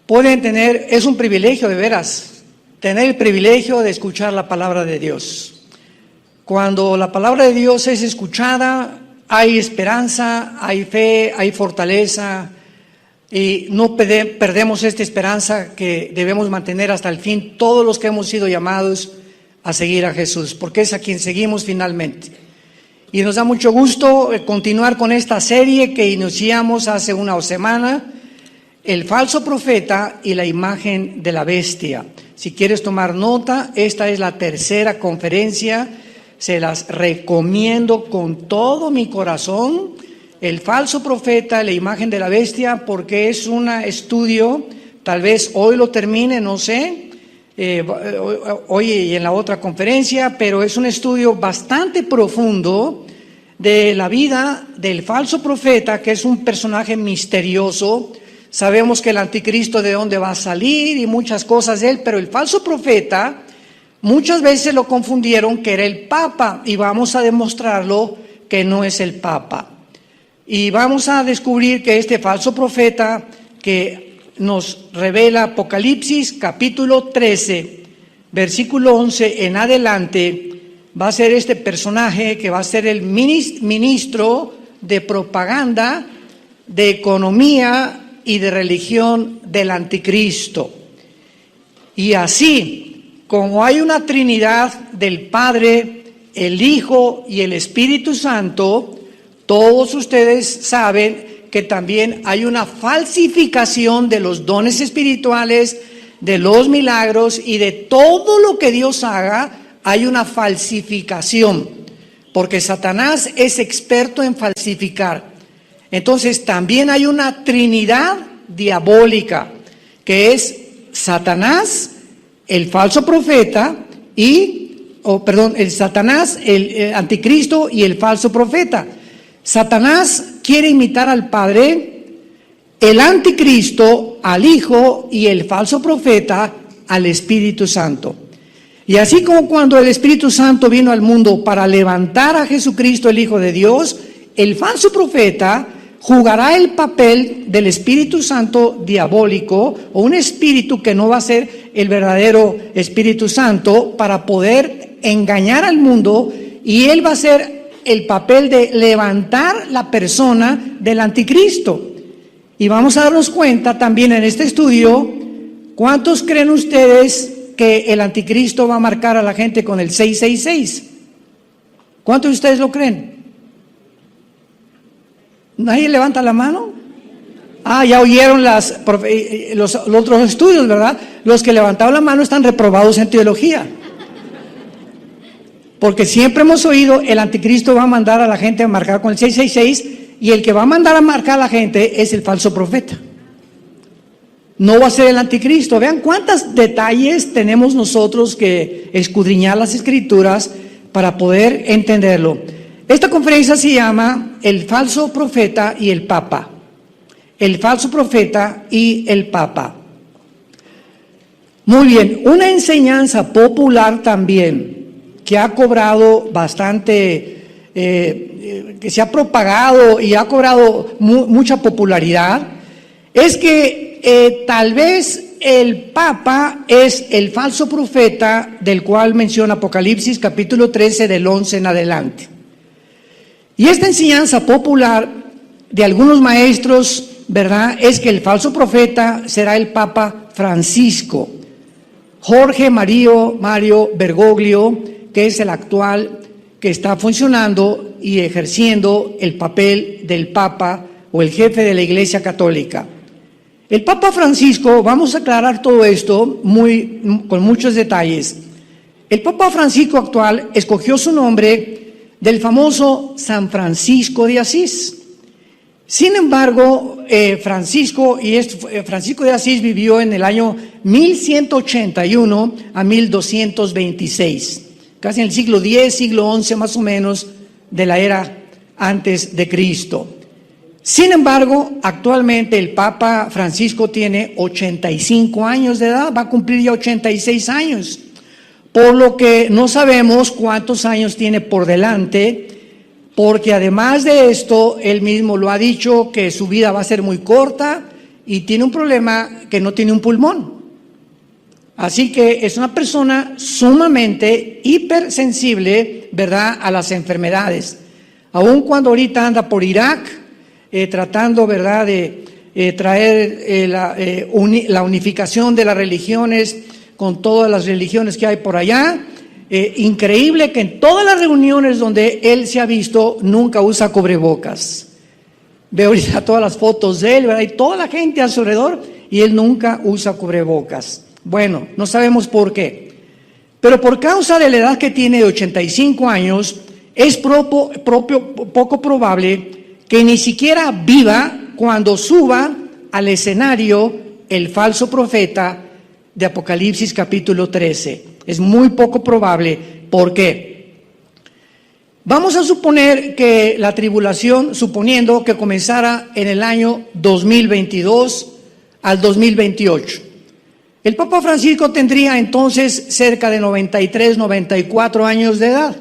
pueden tener, es un privilegio de veras, tener el privilegio de escuchar la palabra de Dios. Cuando la palabra de Dios es escuchada, hay esperanza, hay fe, hay fortaleza, y no perdemos esta esperanza que debemos mantener hasta el fin todos los que hemos sido llamados a seguir a Jesús, porque es a quien seguimos finalmente. Y nos da mucho gusto continuar con esta serie que iniciamos hace una semana, el falso profeta y la imagen de la bestia. Si quieres tomar nota, esta es la tercera conferencia, se las recomiendo con todo mi corazón, el falso profeta, la imagen de la bestia, porque es un estudio, tal vez hoy lo termine, no sé, hoy y en la otra conferencia, pero es un estudio bastante profundo de la vida del falso profeta, que es un personaje misterioso. Sabemos que el anticristo de dónde va a salir y muchas cosas de él, pero el falso profeta muchas veces lo confundieron que era el Papa, y vamos a demostrarlo que no es el Papa. Y vamos a descubrir que este falso profeta que nos revela Apocalipsis capítulo 13, versículo 11 en adelante, va a ser este personaje que va a ser el ministro de propaganda, de economía y de religión del anticristo. Y así, como hay una Trinidad del Padre, el Hijo y el Espíritu Santo, todos ustedes saben que también hay una falsificación de los dones espirituales, de los milagros y de todo lo que Dios haga, hay una falsificación, porque Satanás es experto en falsificar. Entonces también hay una Trinidad diabólica, que es Satanás, el falso profeta el Satanás, el anticristo y el falso profeta. Satanás quiere imitar al Padre, el anticristo al Hijo y el falso profeta al Espíritu Santo. Y así como cuando el Espíritu Santo vino al mundo para levantar a Jesucristo, el Hijo de Dios, el falso profeta jugará el papel del Espíritu Santo diabólico, o un espíritu que no va a ser el verdadero Espíritu Santo, para poder engañar al mundo, y él va a ser el papel de levantar la persona del anticristo. Y vamos a darnos cuenta también en este estudio, ¿cuántos creen ustedes que el anticristo va a marcar a la gente con el 666? ¿Cuántos de ustedes lo creen? ¿Nadie levanta la mano? Ya oyeron los otros estudios, ¿verdad? Los que levantaron la mano están reprobados en teología. Porque siempre hemos oído, el anticristo va a mandar a la gente a marcar con el 666, y el que va a mandar a marcar a la gente es el falso profeta. No va a ser el anticristo. Vean cuántos detalles tenemos nosotros que escudriñar las escrituras para poder entenderlo. Esta conferencia se llama El falso profeta y el Papa. El falso profeta y el Papa. Muy bien, una enseñanza popular también que ha cobrado bastante, que se ha propagado y ha cobrado mucha popularidad, es que tal vez el Papa es el falso profeta del cual menciona Apocalipsis capítulo 13 del 11 en adelante. Y esta enseñanza popular de algunos maestros, ¿verdad?, es que el falso profeta será el Papa Francisco, Jorge Mario Bergoglio, que es el actual que está funcionando y ejerciendo el papel del Papa o el jefe de la Iglesia Católica. El Papa Francisco, vamos a aclarar todo esto con muchos detalles. El Papa Francisco actual escogió su nombre del famoso San Francisco de Asís. Sin embargo, Francisco de Asís vivió en el año 1181 a 1226. Casi en el siglo X, siglo XI más o menos de la era antes de Cristo. Sin embargo, actualmente el Papa Francisco tiene 85 años de edad, va a cumplir ya 86 años, por lo que no sabemos cuántos años tiene por delante, porque además de esto, él mismo lo ha dicho que su vida va a ser muy corta y tiene un problema que no tiene un pulmón. Así que es una persona sumamente hipersensible, ¿verdad?, a las enfermedades. Aun cuando ahorita anda por Irak, tratando, ¿verdad?, de traer la unificación de las religiones con todas las religiones que hay por allá. Increíble que en todas las reuniones donde él se ha visto, nunca usa cubrebocas. Veo ahorita todas las fotos de él, ¿verdad?, y toda la gente a su alrededor, y él nunca usa cubrebocas. Bueno, no sabemos por qué, pero por causa de la edad que tiene de 85 años, es poco probable que ni siquiera viva cuando suba al escenario el falso profeta de Apocalipsis capítulo 13. Es muy poco probable. ¿Por qué? Vamos a suponer que la tribulación, suponiendo que comenzara en el año 2022 al 2028. El Papa Francisco tendría entonces cerca de 93, 94 años de edad.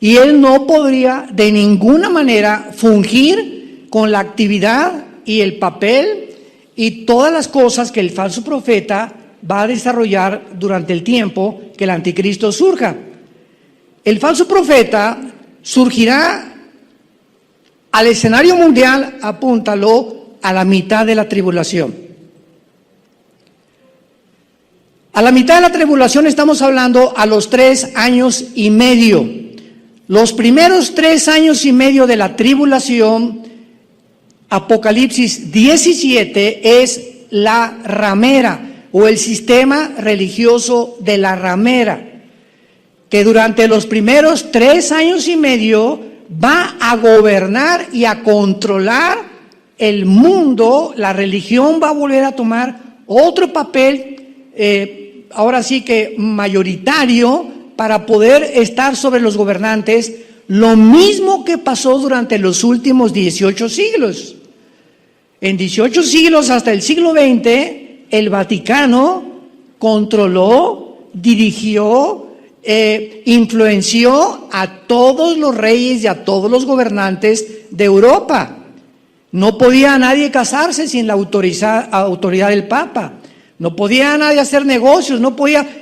Y él no podría de ninguna manera fungir con la actividad y el papel y todas las cosas que el falso profeta va a desarrollar durante el tiempo que el anticristo surja. El falso profeta surgirá al escenario mundial, apúntalo, a la mitad de la tribulación. A la mitad de la tribulación estamos hablando a los 3 años y medio. Los primeros 3 años y medio de la tribulación, Apocalipsis 17, es la ramera o el sistema religioso de la ramera, que durante los primeros 3 años y medio va a gobernar y a controlar el mundo. La religión va a volver a tomar otro papel, ahora sí que mayoritario, para poder estar sobre los gobernantes, lo mismo que pasó durante los últimos 18 siglos. En 18 siglos hasta el siglo XX, el Vaticano controló, dirigió, influenció a todos los reyes y a todos los gobernantes de Europa. No podía nadie casarse sin la autoridad del Papa. No podía nadie hacer negocios,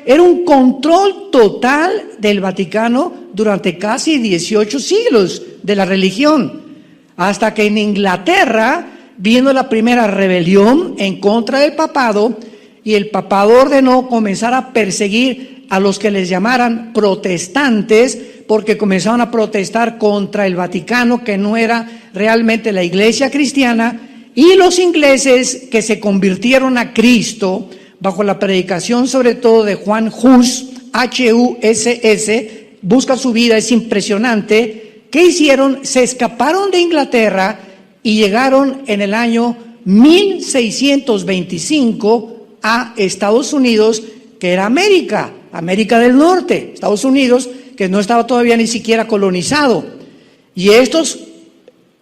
era un control total del Vaticano durante casi 18 siglos de la religión, hasta que en Inglaterra vino la primera rebelión en contra del papado, y el papado ordenó comenzar a perseguir a los que les llamaran protestantes, porque comenzaron a protestar contra el Vaticano, que no era realmente la iglesia cristiana. Y los ingleses que se convirtieron a Cristo bajo la predicación sobre todo de Juan Hus, H-U-S-S, busca su vida, es impresionante. ¿Qué hicieron? Se escaparon de Inglaterra y llegaron en el año 1625 a Estados Unidos, que era América del Norte, Estados Unidos, que no estaba todavía ni siquiera colonizado. Y estos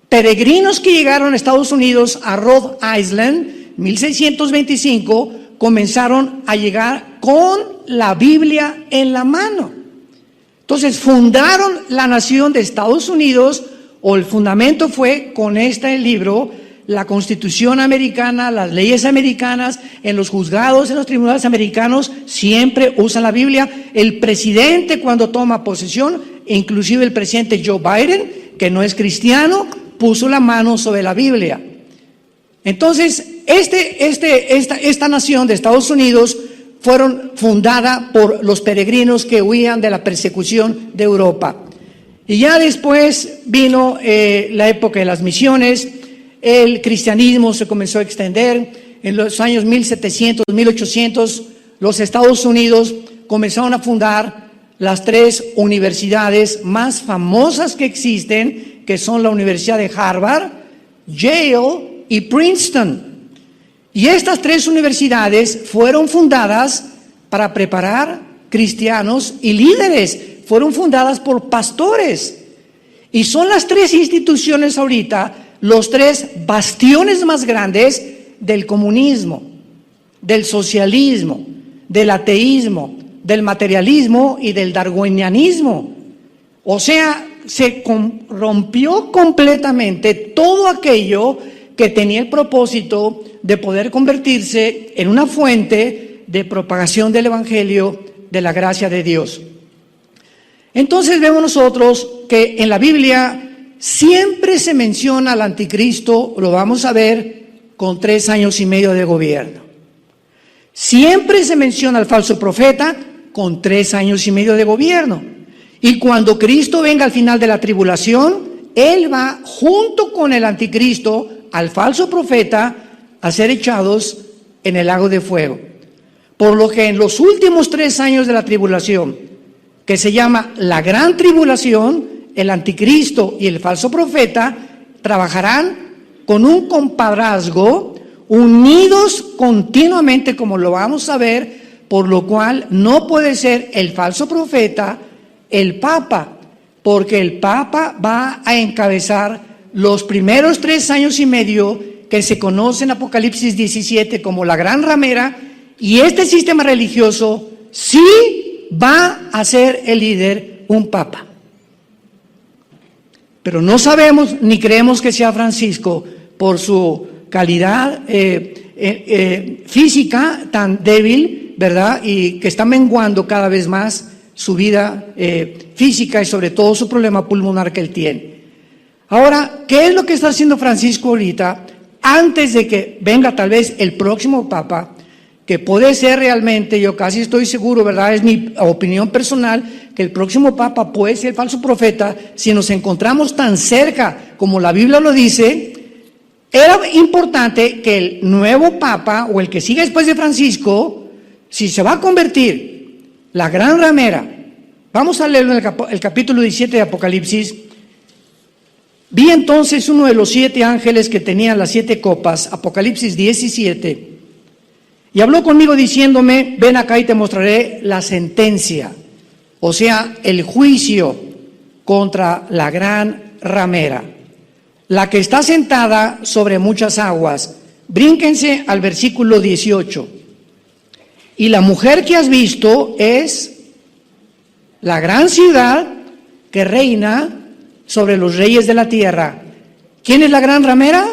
peregrinos que llegaron a Estados Unidos, a Rhode Island, 1625, comenzaron a llegar con la Biblia en la mano. Entonces fundaron la nación de Estados Unidos, o el fundamento fue con este libro, la Constitución americana, las leyes americanas. En los juzgados, en los tribunales americanos, siempre usan la Biblia. El presidente, cuando toma posesión, inclusive el presidente Joe Biden, que no es cristiano, puso la mano sobre la Biblia. Entonces, esta nación de Estados Unidos fueron fundada por los peregrinos que huían de la persecución de Europa. Y ya después vino la época de las misiones. El cristianismo se comenzó a extender. En los años 1700, 1800, los Estados Unidos comenzaron a fundar las 3 universidades más famosas que existen, que son la Universidad de Harvard, Yale y Princeton. Y estas 3 universidades fueron fundadas para preparar cristianos y líderes. Fueron fundadas por pastores. Y son las 3 instituciones ahorita, los 3 bastiones más grandes del comunismo, del socialismo, del ateísmo, del materialismo y del darwinianismo. O sea, se rompió completamente todo aquello que tenía el propósito de poder convertirse en una fuente de propagación del Evangelio de la gracia de Dios. Entonces vemos nosotros que en la Biblia siempre se menciona al anticristo, lo vamos a ver, con 3 años y medio de gobierno. Siempre se menciona al falso profeta con 3 años y medio de gobierno. Y cuando Cristo venga al final de la tribulación, Él va junto con el anticristo, al falso profeta, a ser echados en el lago de fuego. Por lo que en los últimos 3 años de la tribulación, que se llama la gran tribulación, el anticristo y el falso profeta trabajarán con un compadrazgo, unidos continuamente, como lo vamos a ver, por lo cual no puede ser el falso profeta el Papa, porque el Papa va a encabezar los primeros 3 años y medio que se conoce en Apocalipsis 17 como la gran ramera, y este sistema religioso sí va a ser el líder un Papa. Pero no sabemos ni creemos que sea Francisco por su calidad física tan débil, ¿verdad? Y que está menguando cada vez más su vida física y sobre todo su problema pulmonar que él tiene. Ahora, ¿qué es lo que está haciendo Francisco ahorita? Antes de que venga tal vez el próximo Papa, que puede ser realmente, yo casi estoy seguro, ¿verdad? Es mi opinión personal, que el próximo Papa puede ser el falso profeta. Si nos encontramos tan cerca como la Biblia lo dice, era importante que el nuevo Papa o el que siga después de Francisco, si se va a convertir la gran ramera, vamos a leer el capítulo 17 de Apocalipsis. Vi entonces uno de los 7 ángeles que tenían las 7 copas, Apocalipsis 17, y habló conmigo diciéndome, ven acá y te mostraré la sentencia, o sea, el juicio contra la gran ramera, la que está sentada sobre muchas aguas. Brínquense al versículo 18. Y la mujer que has visto es la gran ciudad que reina sobre los reyes de la tierra. ¿Quién es la gran ramera?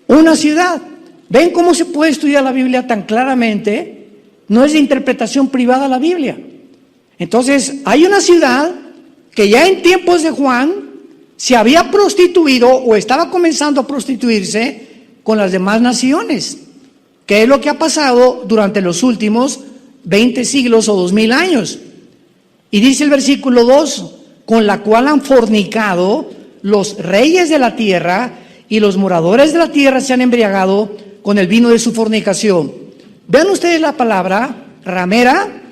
Una ciudad. ¿Ven cómo se puede estudiar la Biblia tan claramente? No es de interpretación privada la Biblia. Entonces, hay una ciudad que ya en tiempos de Juan se había prostituido o estaba comenzando a prostituirse con las demás naciones, que es lo que ha pasado durante los últimos 20 siglos o 2000 años. Y dice el versículo 2, con la cual han fornicado los reyes de la tierra, y los moradores de la tierra se han embriagado con el vino de su fornicación. Vean ustedes la palabra ramera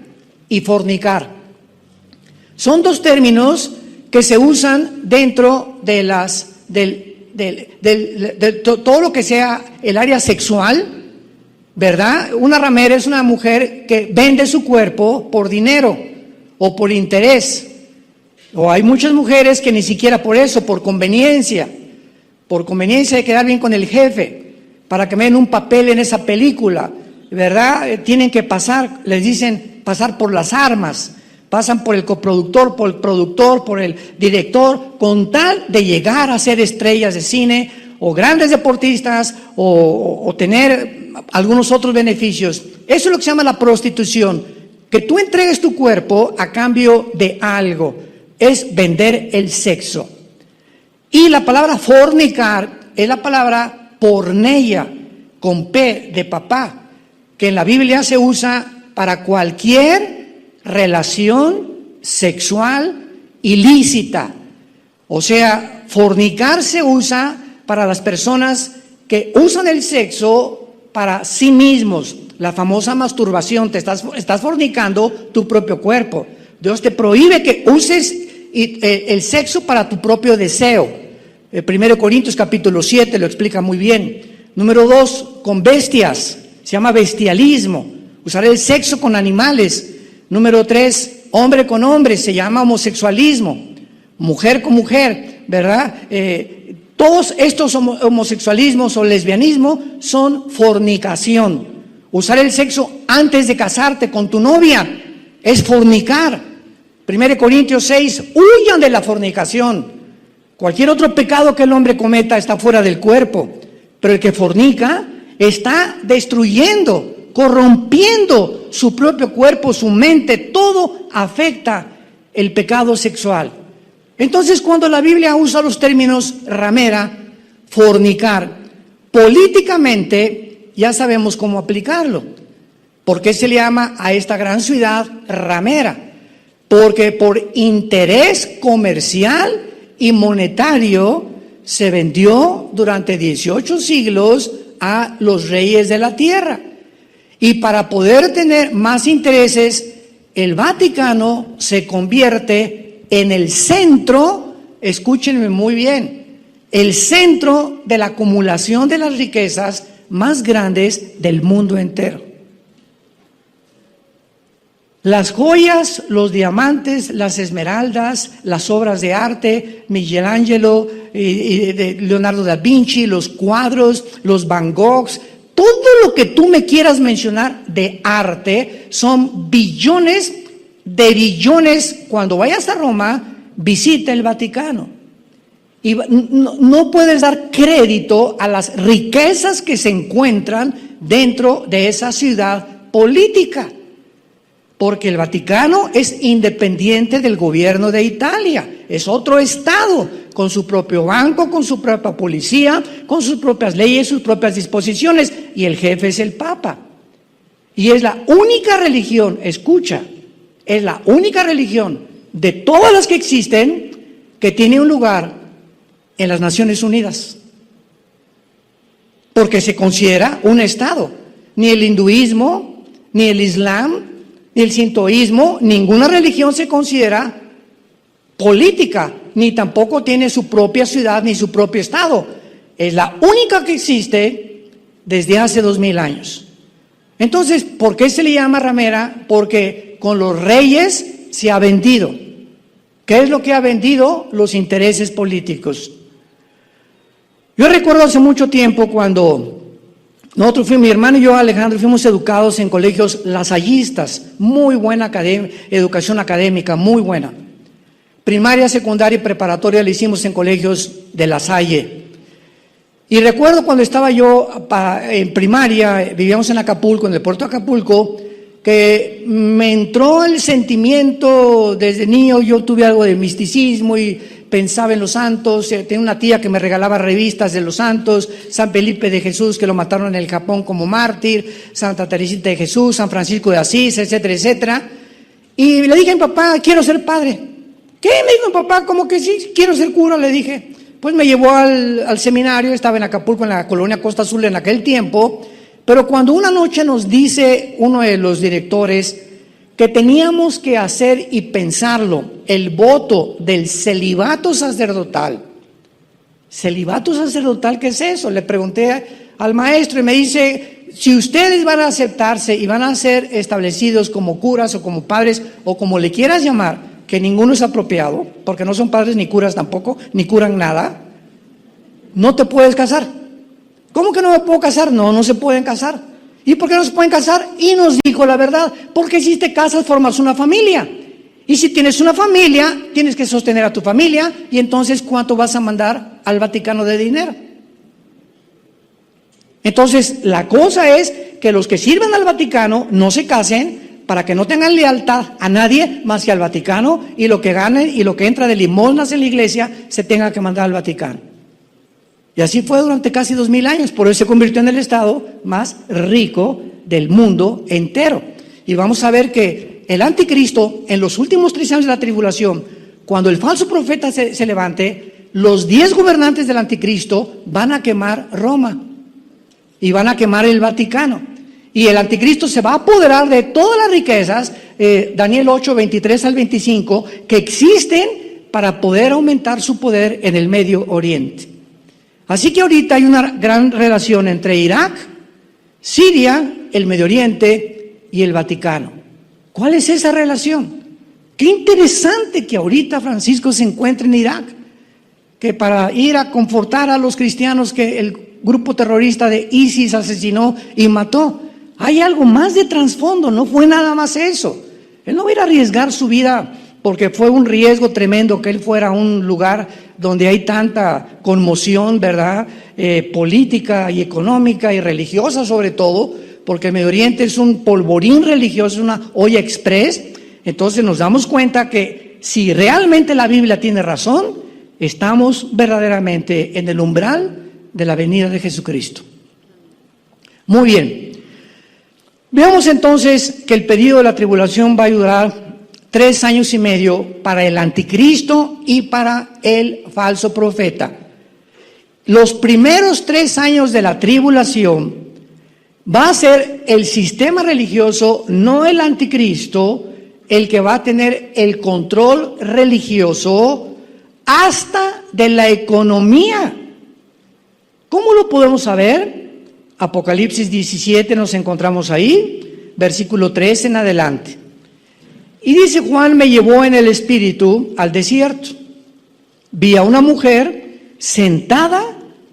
y fornicar. Son 2 términos que se usan dentro de todo lo que sea el área sexual, ¿verdad? Una ramera es una mujer que vende su cuerpo por dinero o por interés. O hay muchas mujeres que ni siquiera por eso, por conveniencia de quedar bien con el jefe, para que me den un papel en esa película, ¿verdad? Tienen que pasar, les dicen pasar por las armas, pasan por el coproductor, por el productor, por el director, con tal de llegar a ser estrellas de cine o grandes deportistas o tener algunos otros beneficios. Eso es lo que se llama la prostitución, que tú entregues tu cuerpo a cambio de algo, es vender el sexo. Y la palabra fornicar es la palabra porneia, con P de papá, que en la Biblia se usa para cualquier relación sexual ilícita. O sea, fornicar se usa para las personas que usan el sexo para sí mismos, la famosa masturbación. Te estás fornicando tu propio cuerpo. Dios te prohíbe que uses el sexo para tu propio deseo. 1 Corintios capítulo 7 lo explica muy bien. Número 2, con bestias, se llama bestialismo, usar el sexo con animales. Número 3, hombre con hombre, se llama homosexualismo, mujer con mujer, ¿verdad? Todos estos homosexualismos o lesbianismo son fornicación. Usar el sexo antes de casarte con tu novia es fornicar. 1 Corintios 6, huyan de la fornicación. Cualquier otro pecado que el hombre cometa está fuera del cuerpo, pero el que fornica está destruyendo, corrompiendo su propio cuerpo, su mente, todo afecta el pecado sexual. Entonces, cuando la Biblia usa los términos ramera, fornicar, políticamente ya sabemos cómo aplicarlo. ¿Por qué se le llama a esta gran ciudad ramera? Porque por interés comercial y monetario se vendió durante 18 siglos a los reyes de la tierra. Y para poder tener más intereses, el Vaticano se convierte en el centro, escúchenme muy bien, el centro de la acumulación de las riquezas más grandes del mundo entero. Las joyas, los diamantes, las esmeraldas, las obras de arte, Michelangelo, Leonardo da Vinci, los cuadros, los Van Goghs, todo lo que tú me quieras mencionar de arte son billones de billones. Cuando vayas a Roma, visita el Vaticano. Y no puedes dar crédito a las riquezas que se encuentran dentro de esa ciudad política. Porque el Vaticano es independiente del gobierno de Italia, es otro estado, con su propio banco, con su propia policía, con sus propias leyes, sus propias disposiciones, y el jefe es el Papa. Y es la única religión, escucha, es la única religión de todas las que existen que tiene un lugar en las Naciones Unidas. Porque se considera un estado. Ni el hinduismo, ni el islam, ni el sintoísmo, ninguna religión se considera política, ni tampoco tiene su propia ciudad ni su propio estado. Es la única que existe desde hace 2000 años. Entonces, ¿por qué se le llama ramera? Porque con los reyes se ha vendido. ¿Qué es lo que ha vendido? Los intereses políticos. Yo recuerdo hace mucho tiempo cuando nosotros fuimos, mi hermano y yo, Alejandro, fuimos educados en colegios lasallistas, muy buena educación académica, muy buena. Primaria, secundaria y preparatoria la hicimos en colegios de La Salle. Y recuerdo cuando estaba yo en primaria, vivíamos en Acapulco, en el puerto de Acapulco, que me entró el sentimiento desde niño. Yo tuve algo de misticismo y pensaba en los santos. Tenía una tía que me regalaba revistas de los santos, San Felipe de Jesús, que lo mataron en el Japón como mártir, Santa Teresita de Jesús, San Francisco de Asís, etcétera, etcétera. Y le dije a mi papá, quiero ser padre. ¿Qué? Me dijo mi papá, ¿cómo que sí? Quiero ser cura, le dije. Pues me llevó al seminario, estaba en Acapulco, en la colonia Costa Azul en aquel tiempo. Pero cuando una noche nos dice uno de los directores que teníamos que hacer y pensarlo, el voto del celibato sacerdotal. ¿Celibato sacerdotal qué es eso? Le pregunté al maestro y me dice, si ustedes van a aceptarse y van a ser establecidos como curas o como padres o como le quieras llamar, que ninguno es apropiado, porque no son padres ni curas tampoco, ni curan nada, no te puedes casar. ¿Cómo que no me puedo casar? No, no se pueden casar. ¿Y por qué no se pueden casar? Y nos dijo la verdad, porque si te casas formas una familia. Y si tienes una familia, tienes que sostener a tu familia, y entonces ¿cuánto vas a mandar al Vaticano de dinero? Entonces la cosa es que los que sirven al Vaticano no se casen para que no tengan lealtad a nadie más que al Vaticano, y lo que ganen y lo que entra de limosnas en la iglesia se tenga que mandar al Vaticano. Y así fue durante casi 2000 años, por eso se convirtió en el estado más rico del mundo entero. Y vamos a ver que el anticristo, en los últimos 3 años de la tribulación, cuando el falso profeta se levante, los 10 gobernantes del anticristo van a quemar Roma y van a quemar el Vaticano. Y el anticristo se va a apoderar de todas las riquezas, Daniel 8, 23 al 25, que existen para poder aumentar su poder en el Medio Oriente. Así que ahorita hay una gran relación entre Irak, Siria, el Medio Oriente y el Vaticano. ¿Cuál es esa relación? Qué interesante que ahorita Francisco se encuentre en Irak, que para ir a confortar a los cristianos que el grupo terrorista de ISIS asesinó y mató. Hay algo más de trasfondo, no fue nada más eso. Él no va a ir a arriesgar su vida porque fue un riesgo tremendo que él fuera a un lugar donde hay tanta conmoción, ¿verdad? Política y económica y religiosa sobre todo, porque el Medio Oriente es un polvorín religioso, es una olla express. Entonces nos damos cuenta que si realmente la Biblia tiene razón, estamos verdaderamente en el umbral de la venida de Jesucristo. Muy bien. Veamos entonces que el periodo de la tribulación va a durar 3 años y medio para el anticristo y para el falso profeta. Los primeros 3 años de la tribulación va a ser el sistema religioso, no el anticristo, el que va a tener el control religioso hasta de la economía. ¿Cómo lo podemos saber? Apocalipsis 17 nos encontramos ahí, versículo 13 en adelante. Y dice: Juan me llevó en el espíritu al desierto. Vi a una mujer sentada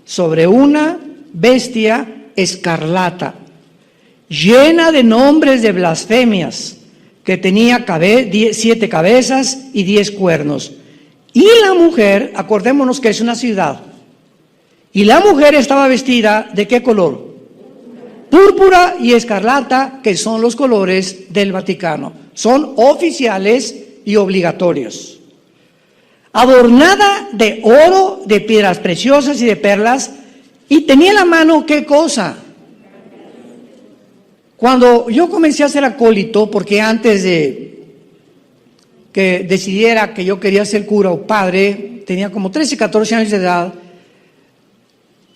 sobre una bestia escarlata, llena de nombres de blasfemias, que tenía 7 cabezas y 10 cuernos. Y la mujer, acordémonos que es una ciudad, y la mujer estaba vestida ¿de qué color? Púrpura y escarlata, que son los colores del Vaticano. Son oficiales y obligatorios. Adornada de oro, de piedras preciosas y de perlas, y tenía en la mano ¿qué cosa? Cuando yo comencé a ser acólito, porque antes de que decidiera que yo quería ser cura o padre, tenía como 13, 14 años de edad,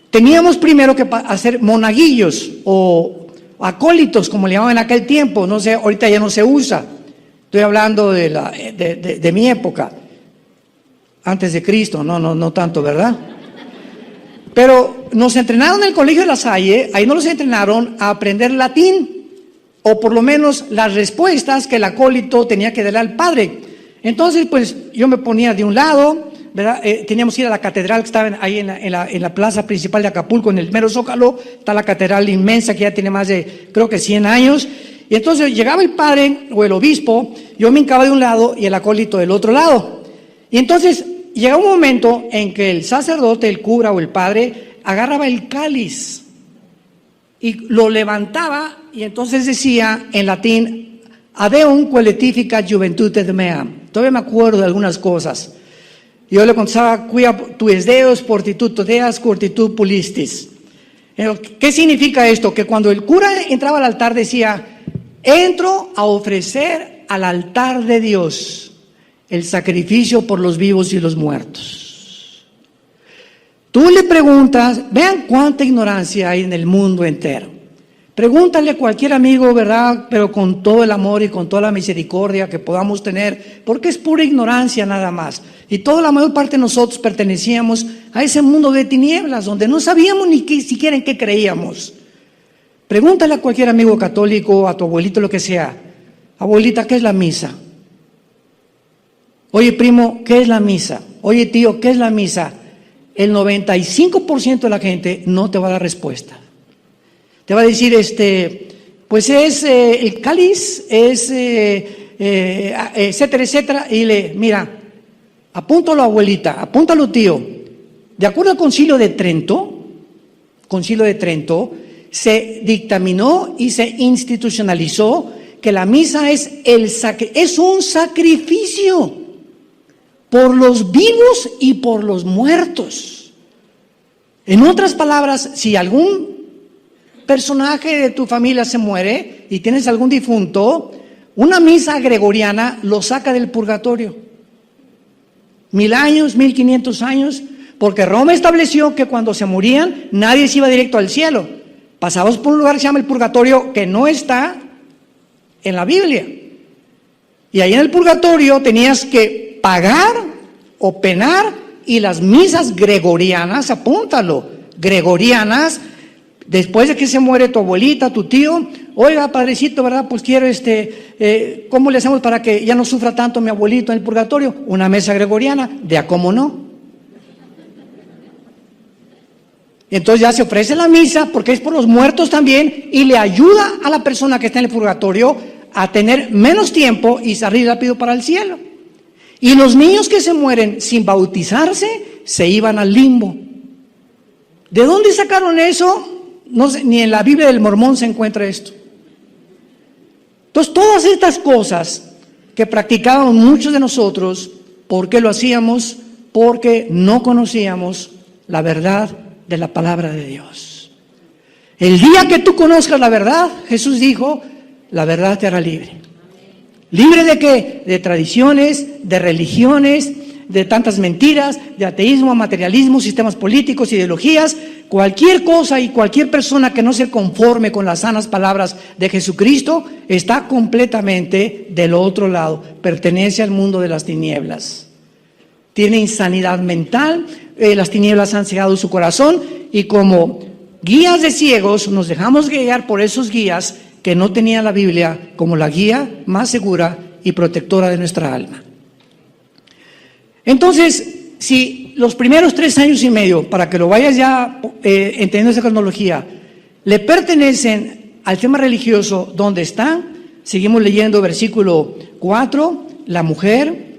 teníamos primero que hacer monaguillos o acólitos, como le llamaban en aquel tiempo. No sé, ahorita ya no se usa. Estoy hablando de mi época, antes de Cristo, no tanto, ¿verdad? Pero nos entrenaron en el colegio de La Salle, ahí nos entrenaron a aprender latín, o por lo menos las respuestas que el acólito tenía que darle al padre. Entonces, pues yo me ponía de un lado, ¿verdad? Teníamos que ir a la catedral que estaba ahí en la plaza principal de Acapulco, en el mero Zócalo. Está la catedral inmensa que ya tiene más de, creo que 100 años. Y entonces llegaba el padre o el obispo, yo me hincaba de un lado y el acólito del otro lado. Y entonces llegaba un momento en que el sacerdote, el cura o el padre agarraba el cáliz y lo levantaba, y entonces decía en latín: Adeum quaeletificat juventute meam. Todavía me acuerdo de algunas cosas. Yo le contestaba: Quia tues deos fortitudo deas curtitud pulistis. ¿Qué significa esto? Que cuando el cura entraba al altar decía: entro a ofrecer al altar de Dios el sacrificio por los vivos y los muertos. Tú le preguntas, vean cuánta ignorancia hay en el mundo entero. Pregúntale a cualquier amigo, ¿verdad? Pero con todo el amor y con toda la misericordia que podamos tener, porque es pura ignorancia nada más. Y toda la mayor parte de nosotros pertenecíamos a ese mundo de tinieblas, donde no sabíamos ni siquiera en qué creíamos. Pregúntale a cualquier amigo católico, a tu abuelito, lo que sea: abuelita, ¿qué es la misa? Oye, primo, ¿qué es la misa? Oye, tío, ¿qué es la misa? El 95% de la gente no te va a dar respuesta. Te va a decir, pues es el cáliz, es etcétera, etcétera. Y mira, apúntalo, abuelita, apúntalo, tío. De acuerdo al Concilio de Trento, se dictaminó y se institucionalizó que la misa es un sacrificio por los vivos y por los muertos. En otras palabras, si algún personaje de tu familia se muere y tienes algún difunto, una misa gregoriana lo saca del purgatorio. 1000 años, 1500 años, porque Roma estableció que cuando se morían nadie se iba directo al cielo. Pasabas por un lugar que se llama el purgatorio, que no está en la Biblia. Y ahí en el purgatorio tenías que pagar o penar, y las misas gregorianas, apúntalo, gregorianas, después de que se muere tu abuelita, tu tío: oiga, padrecito, ¿verdad? Pues quiero, ¿cómo le hacemos para que ya no sufra tanto mi abuelito en el purgatorio? Una mesa gregoriana, de a cómo no. Entonces ya se ofrece la misa, porque es por los muertos también, y le ayuda a la persona que está en el purgatorio a tener menos tiempo y salir rápido para el cielo. Y los niños que se mueren sin bautizarse se iban al limbo. ¿De dónde sacaron eso? No sé, ni en la Biblia del Mormón se encuentra esto. Entonces, todas estas cosas que practicábamos muchos de nosotros, ¿por qué lo hacíamos? Porque no conocíamos la verdad de la palabra de Dios. El día que tú conozcas la verdad, Jesús dijo, la verdad te hará libre. ¿Libre de qué? De tradiciones, de religiones, de tantas mentiras, de ateísmo, materialismo, sistemas políticos, ideologías, cualquier cosa y cualquier persona que no se conforme con las sanas palabras de Jesucristo está completamente del otro lado, pertenece al mundo de las tinieblas. Tiene insanidad mental, las tinieblas han cegado su corazón y como guías de ciegos nos dejamos guiar por esos guías que no tenían la Biblia como la guía más segura y protectora de nuestra alma. Entonces, si los primeros 3 años y medio, para que lo vayas ya entendiendo esa cronología, le pertenecen al tema religioso, ¿dónde están? Seguimos leyendo versículo 4, la mujer,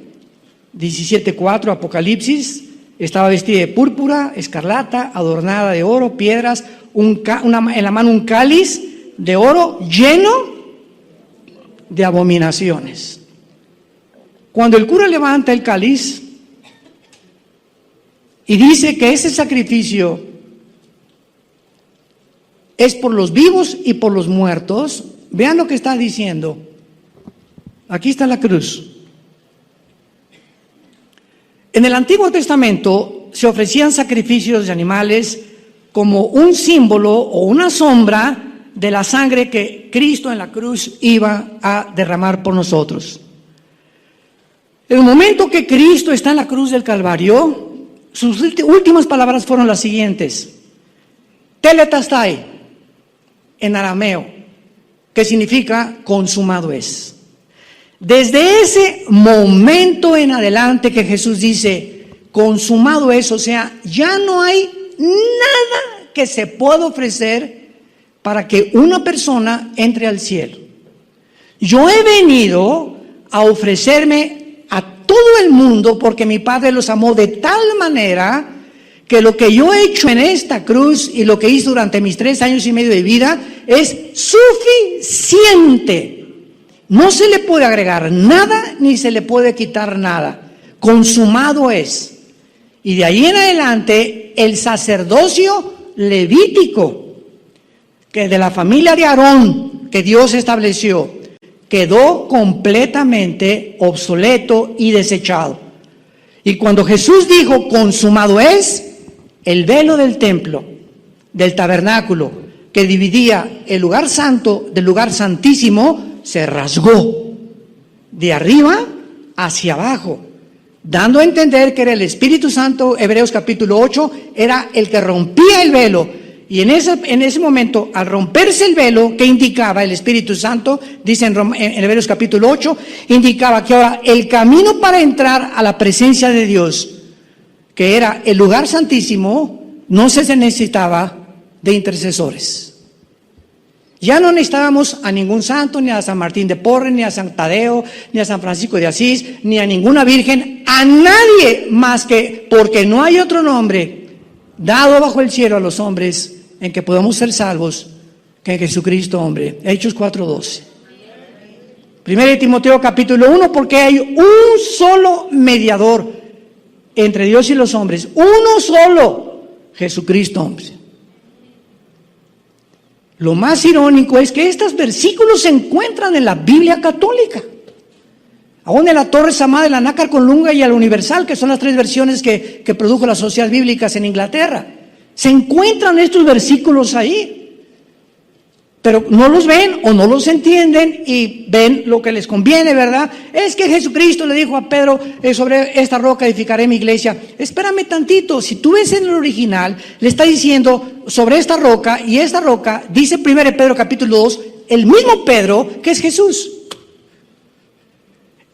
17:4, Apocalipsis, estaba vestida de púrpura, escarlata, adornada de oro, piedras, en la mano un cáliz de oro lleno de abominaciones. Cuando el cura levanta el cáliz y dice que ese sacrificio es por los vivos y por los muertos, vean lo que está diciendo. Aquí está la cruz. En el Antiguo Testamento se ofrecían sacrificios de animales como un símbolo o una sombra de la sangre que Cristo en la cruz iba a derramar por nosotros. En el momento que Cristo está en la cruz del Calvario, sus últimas palabras fueron las siguientes: Tetelestai, en arameo, que significa consumado es. Desde ese momento en adelante que Jesús dice consumado es, o sea, ya no hay nada que se pueda ofrecer para que una persona entre al cielo. Yo he venido a ofrecerme a todo el mundo porque mi Padre los amó de tal manera que lo que yo he hecho en esta cruz y lo que hice durante mis 3 años y medio de vida es suficiente. No se le puede agregar nada ni se le puede quitar nada. Consumado es. Y de ahí en adelante el sacerdocio levítico, que de la familia de Aarón, que Dios estableció, quedó completamente obsoleto y desechado. Y cuando Jesús dijo consumado es, el velo del templo, del tabernáculo, que dividía el lugar santo del lugar santísimo, se rasgó de arriba hacia abajo, dando a entender que era el Espíritu Santo. Hebreos capítulo 8 era el que rompía el velo. Y en ese momento, al romperse el velo, ¿qué indicaba el Espíritu Santo? Dice en Hebreos capítulo 8, indicaba que ahora el camino para entrar a la presencia de Dios, que era el lugar santísimo, no se necesitaba de intercesores. Ya no necesitábamos a ningún santo, ni a San Martín de Porres, ni a San Tadeo, ni a San Francisco de Asís, ni a ninguna virgen, a nadie más que, porque no hay otro nombre dado bajo el cielo a los hombres en que podamos ser salvos que en Jesucristo hombre. Hechos 4:12. 1 Timoteo capítulo 1, porque hay un solo mediador entre Dios y los hombres, uno solo, Jesucristo hombre. Lo más irónico es que estos versículos se encuentran en la Biblia católica, aún en la Torre Samá de la Nácar con Lunga y al Universal, que son las 3 versiones que produjo las sociedades bíblicas en Inglaterra. Se encuentran estos versículos ahí, pero no los ven o no los entienden y ven lo que les conviene, ¿verdad? Es que Jesucristo le dijo a Pedro, sobre esta roca edificaré mi iglesia. Espérame tantito, si tú ves en el original, le está diciendo sobre esta roca, y esta roca, dice 1 Pedro capítulo 2, el mismo Pedro que es Jesús.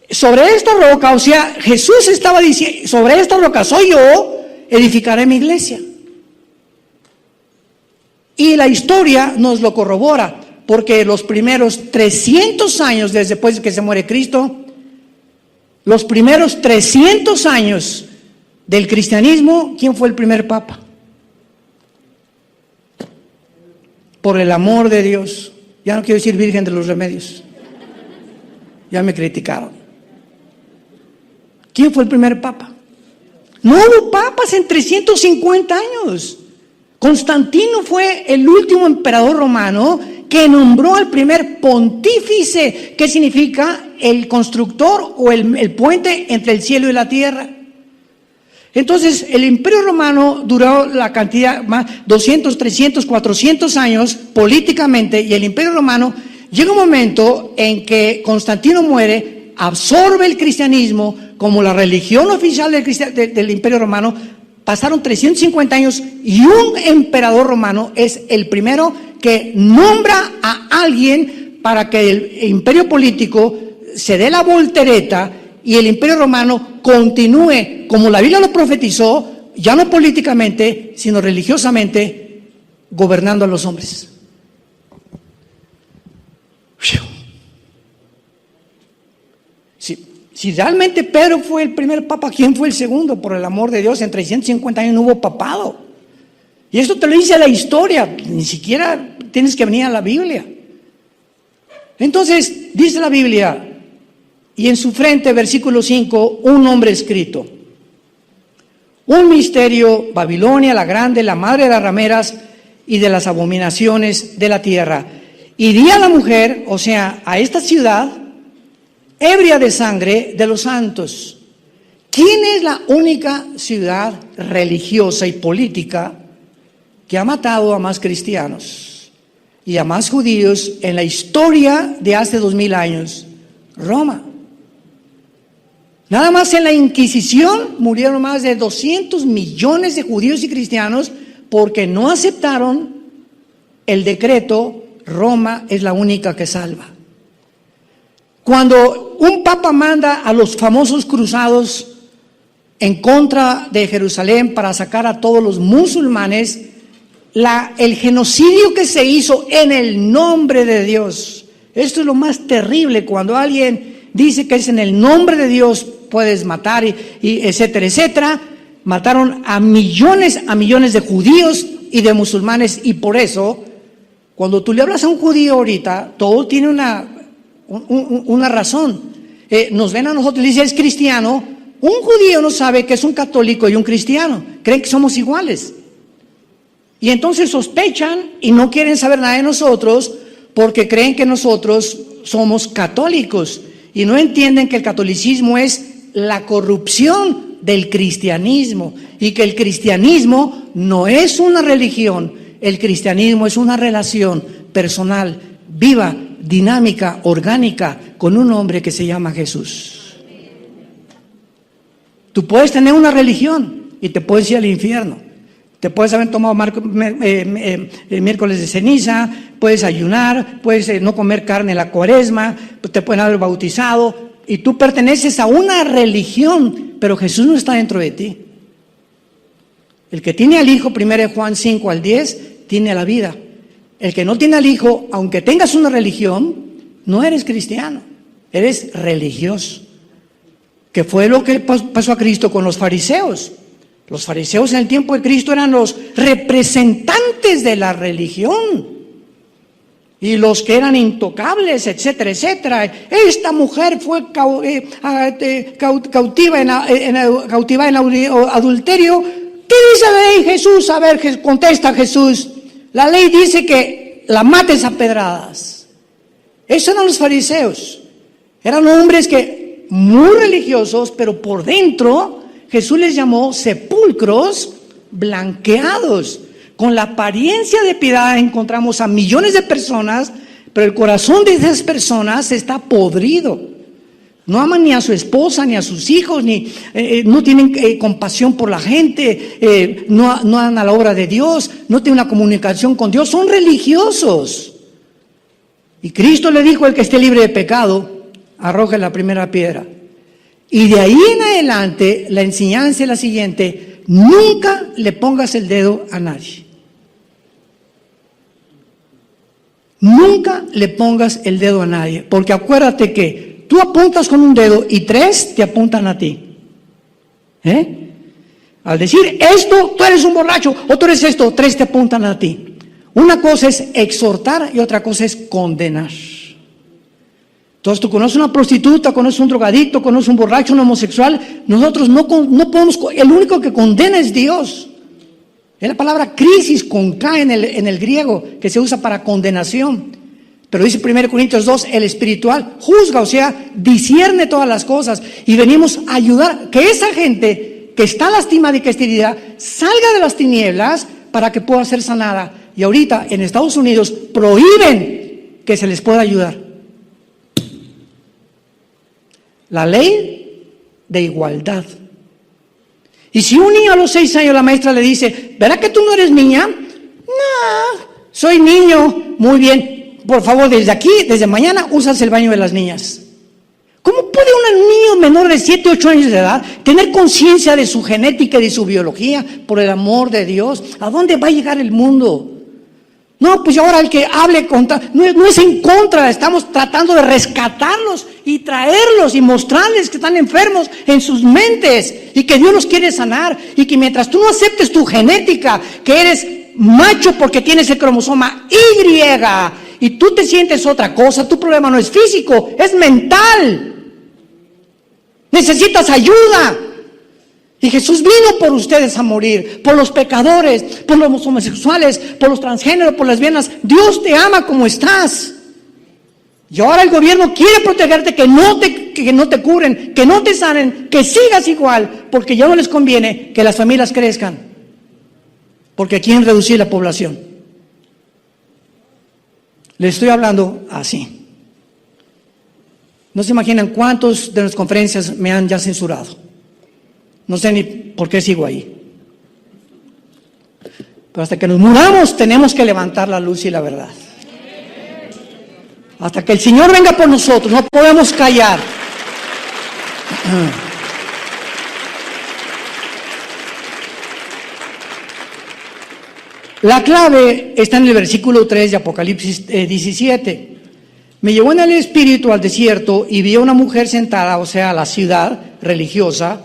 Sobre esta roca, o sea, Jesús estaba diciendo, sobre esta roca soy yo, edificaré mi iglesia. Y la historia nos lo corrobora, porque los primeros 300 años después de que se muere Cristo, Los primeros 300 años del cristianismo, ¿quién fue el primer papa? Por el amor de Dios. Ya no quiero decir Virgen de los Remedios. Ya me criticaron. ¿Quién fue el primer papa? No hubo papas en 350 años. Constantino fue el último emperador romano que nombró al primer pontífice, que significa el constructor o el puente entre el cielo y la tierra. Entonces, el Imperio Romano duró la cantidad, más 200, 300, 400 años políticamente, y el Imperio Romano llega un momento en que Constantino muere, absorbe el cristianismo como la religión oficial del Imperio Romano. Pasaron 350 años y un emperador romano es el primero que nombra a alguien para que el imperio político se dé la voltereta y el Imperio Romano continúe, como la Biblia lo profetizó, ya no políticamente, sino religiosamente, gobernando a los hombres. Si realmente Pedro fue el primer papa, ¿quién fue el segundo? Por el amor de Dios, en 350 años no hubo papado. Y esto te lo dice la historia, ni siquiera tienes que venir a la Biblia. Entonces, dice la Biblia, y en su frente, versículo 5, un nombre escrito. Un misterio, Babilonia la grande, la madre de las rameras y de las abominaciones de la tierra. Y di a la mujer, o sea, a esta ciudad, ebria de sangre de los santos. ¿Quién es la única ciudad religiosa y política que ha matado a más cristianos y a más judíos en la historia de hace 2000 años? Roma. Nada más en la Inquisición murieron más de 200 millones de judíos y cristianos porque no aceptaron el decreto Roma es la única que salva. Cuando un papa manda a los famosos cruzados en contra de Jerusalén para sacar a todos los musulmanes, el genocidio que se hizo en el nombre de Dios, esto es lo más terrible, cuando alguien dice que es en el nombre de Dios puedes matar y etcétera, etcétera. Mataron a millones de judíos y de musulmanes, y por eso cuando tú le hablas a un judío ahorita, todo tiene una razón. Nos ven a nosotros y dicen es cristiano. Un judío no sabe que es un católico y un cristiano, creen que somos iguales, y entonces sospechan y no quieren saber nada de nosotros porque creen que nosotros somos católicos y no entienden que el catolicismo es la corrupción del cristianismo y que el cristianismo no es una religión, el cristianismo es una relación personal, viva, dinámica, orgánica, con un hombre que se llama Jesús. Tú puedes tener una religión y te puedes ir al infierno. Te puedes haber tomado miércoles de ceniza, puedes ayunar, puedes no comer carne en la cuaresma, te pueden haber bautizado y tú perteneces a una religión, pero Jesús no está dentro de ti. El que tiene al Hijo, 1 Juan 5 al 10, tiene la vida. El que no tiene al Hijo, aunque tengas una religión, no eres cristiano, eres religioso. Que fue lo que pasó a Cristo con los fariseos. Los fariseos en el tiempo de Cristo eran los representantes de la religión. Y los que eran intocables, etcétera, etcétera. Esta mujer fue cautiva en adulterio. ¿Qué dice la ley, Jesús? A ver, contesta Jesús. La ley dice que la mates a pedradas. Esos eran los fariseos. Eran hombres que muy religiosos, pero por dentro Jesús les llamó sepulcros blanqueados. Con la apariencia de piedad encontramos a millones de personas, pero el corazón de esas personas está podrido. No aman ni a su esposa, ni a sus hijos, no tienen compasión por la gente, no dan a la obra de Dios, no tienen una comunicación con Dios, son religiosos. Y Cristo le dijo: el que esté libre de pecado, arroje la primera piedra. Y de ahí en adelante, la enseñanza es la siguiente: nunca le pongas el dedo a nadie. Nunca le pongas el dedo a nadie, porque acuérdate que Tú apuntas con un dedo y 3 te apuntan a ti. Al decir esto, tú eres un borracho, o tú eres esto, 3 te apuntan a ti. Una cosa es exhortar y otra cosa es condenar. Entonces tú conoces una prostituta, conoces un drogadicto, conoces un borracho, un homosexual. Nosotros no podemos, el único que condena es Dios. Es la palabra crisis con K en el griego, que se usa para condenación. Pero dice 1 Corintios 2, el espiritual juzga, o sea, discierne todas las cosas. Y venimos a ayudar que esa gente que está lastimada y que está herida salga de las tinieblas para que pueda ser sanada. Y ahorita en Estados Unidos prohíben que se les pueda ayudar. La ley de igualdad. Y si un niño a los 6 años la maestra le dice, ¿verdad que tú no eres niña? No, soy niño. Muy bien, por favor, desde aquí, desde mañana, usas el baño de las niñas. ¿Cómo puede un niño menor de 7, 8 años de edad tener conciencia de su genética y de su biología, por el amor de Dios? ¿A dónde va a llegar el mundo? No, pues ahora el que hable contra, no es en contra, estamos tratando de rescatarlos y traerlos y mostrarles que están enfermos en sus mentes y que Dios los quiere sanar, y que mientras tú no aceptes tu genética, que eres macho porque tienes el cromosoma Y y tú te sientes otra cosa, tu problema no es físico, es mental. Necesitas ayuda. Y Jesús vino por ustedes a morir, por los pecadores, por los homosexuales, por los transgéneros, por las lesbianas. Dios te ama como estás. Y ahora el gobierno quiere protegerte, que no te curen, que no te sanen, que sigas igual, porque ya no les conviene que las familias crezcan, porque quieren reducir la población. Les estoy hablando así. No se imaginan cuántos de las conferencias me han ya censurado. No sé ni por qué sigo ahí. Pero hasta que nos muramos tenemos que levantar la luz y la verdad. Hasta que el Señor venga por nosotros, no podemos callar. La clave está en el versículo 3 de Apocalipsis 17. Me llevó en el espíritu al desierto y vi a una mujer sentada, o sea, la ciudad religiosa,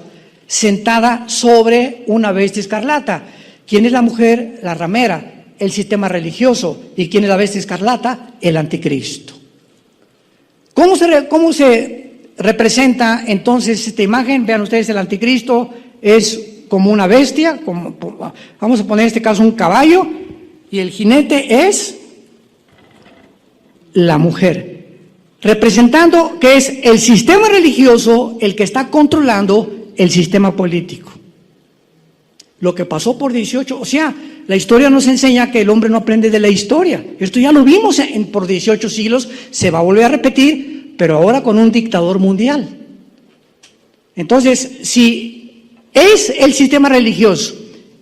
sentada sobre una bestia escarlata. ¿Quién es la mujer? La ramera, el sistema religioso. ¿Y quién es la bestia escarlata? El anticristo. ¿Cómo se representa entonces esta imagen? Vean ustedes, el anticristo es como una bestia, vamos a poner en este caso un caballo, y el jinete es la mujer, representando que es el sistema religioso el que está controlando el sistema político. Lo que pasó por 18, o sea, la historia nos enseña que el hombre no aprende de la historia. Esto ya lo vimos por 18 siglos, se va a volver a repetir, pero ahora con un dictador mundial. Entonces, si es el sistema religioso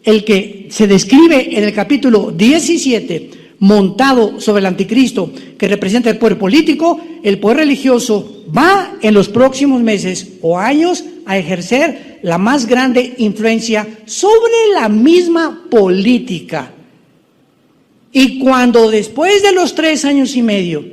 el que se describe en el capítulo 17, montado sobre el anticristo, que representa el poder político, el poder religioso va en los próximos meses o años a ejercer la más grande influencia sobre la misma política. Y cuando después de los 3 años y medio